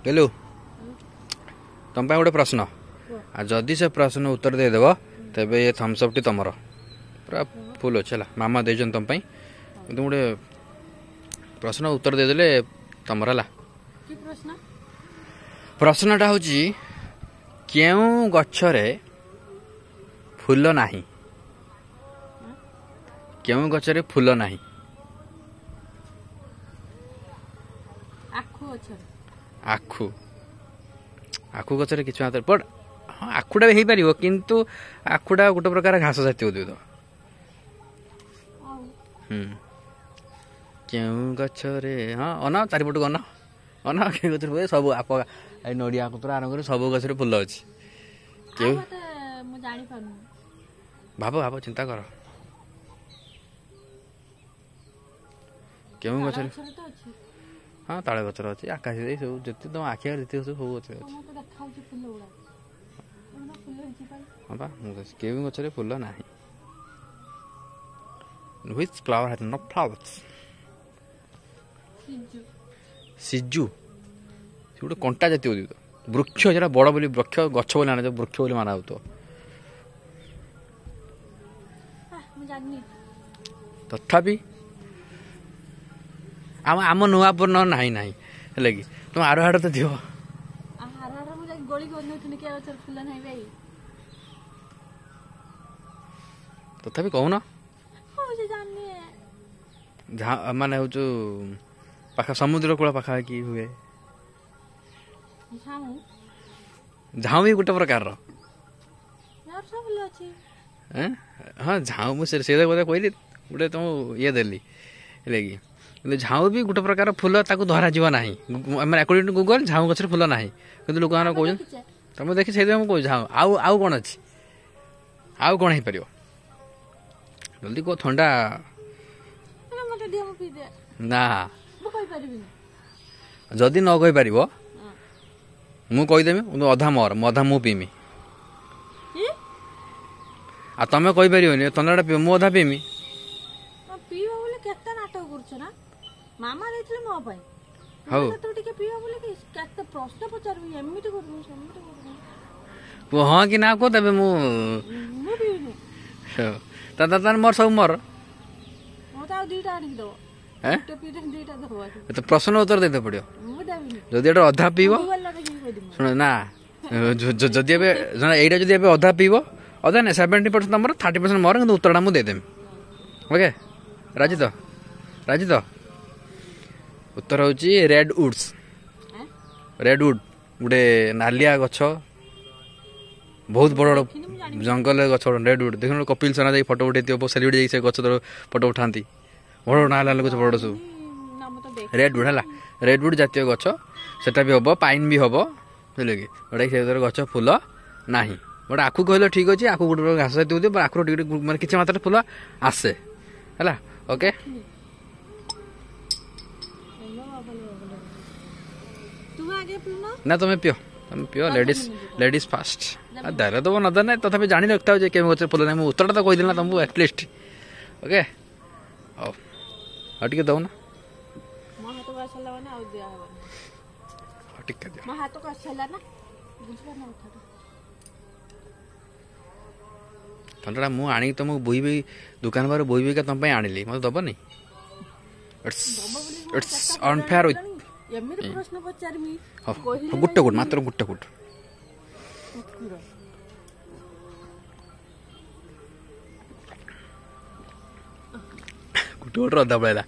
hello तुम गोटे प्रश्न आ जदि से प्रश्न उत्तर देदेव तेज ये थम्सअप टी तुम पूरा फुल अच्छे है मामा देन तुम गोटे प्रश्न उत्तर देदेले तुम है प्रश्नटा हूँ क्यों गच्छरे फूल नहीं क्यों गच्छरे फूल नहीं आखु आखु गचरे कि बट हाँ आखुटा भी हो पार किंतु आखुटा गोटे प्रकार घास जातीय उद्भिद क्यों गचरे हाँ अना चारिपट अना अना के गचरे सब आप नड़िया कतरा आरम्भ कर सब गचरे फुल अच्छी क्यों भाव भाव चिंता कर क्यों गचरे हाँ ताल गचर अच्छे आकाश सब जिते तुम आखि जिते सब अच्छे हाँ बा केवी गचरे फुल ना which flower has no flowers सिजु गोटे कंटा जातीय उद्भिद वृक्ष जो बड़ बोली वृक्ष गछ बोली आना वृक्ष बोली माना तो तथापि आम नुआपुर न नहीं नहीं है कि तुम आर हाड़ तो दिव तथापि कहून माने हूँ पाखा समुद्र कूल पाखापाखि हुए झाऊ भी गोटे प्रकार हाँ झाऊ मुझे कहली गोटे तुम ये देली है कि झाऊ भी गोटे प्रकार फूल ताकू धरा जीव ना मैंने अकॉर्डिंग टू गूगल झाऊ गचर फूल ना कि लोक मैंने कौन तुम देखी से कह झाऊ आउ कौन अच्छी आउ कौन हो पार जल्दी कह थंडा ना जदि न कही पार मु कहीदेमी अधा मोर अधा मु पीमी आ तमें कही पार थंडाटा पी मु अधा पीमी मामा देथिले मो पई हाउ तो टिके पियो बोले कि केते प्रश्न पचारबी एमिति करबी एमिति करबी हां कि ना को तबे मु पीनी ता मोर सब मोर मो ता दीटा आनी दो हैं तो पीते दीटा दो तो प्रश्न उत्तर देते पड़ियो मु देबिनी जदि एटा अधा पीबो सुन ना जदि एबे जना एटा जदि एबे अधा पीबो अधा ने 70% तमर 30% मोर কিন্তু उत्तरटा मु दे देम ओके राजी तो उत्तर हूँ रेड वुड्स रेड वुड गोटे नालिया गछ बहुत बड़ जंगल गछ रेड वुड देख कपिल सोना जाए फटो उठे सेलिब्रिटी जाए गछ तर फटो उठाती बड़ नाला गछ बड़ सब रेड वुड है रेड वुड जातीय गछ सेटा भी हम पाइन भी हम बुझे कि गोटे से गछ फुल ना बट आखु कहले ठीक अच्छे आखु गोटे घास जाती आखु मैंने किसी मात्रा फुल आसे है ओके ना तुम्हें पियो लेडीज फास्ट दायरा तो नदर ना तथापि जानी रखता हो केम गचर फुल ना उत्तरटा तो कहीदेना तुमको एटलिस्ट ओके टे दौ ना ठंडा मुझे आनी तुमको बोईबी दुकान बार बोईबी का तुम आनिली मत दबनी इट्स अनफेयर गुट्टे गुट मात्र गुट्टे गुट गुट्टे गुट रदा पड़ा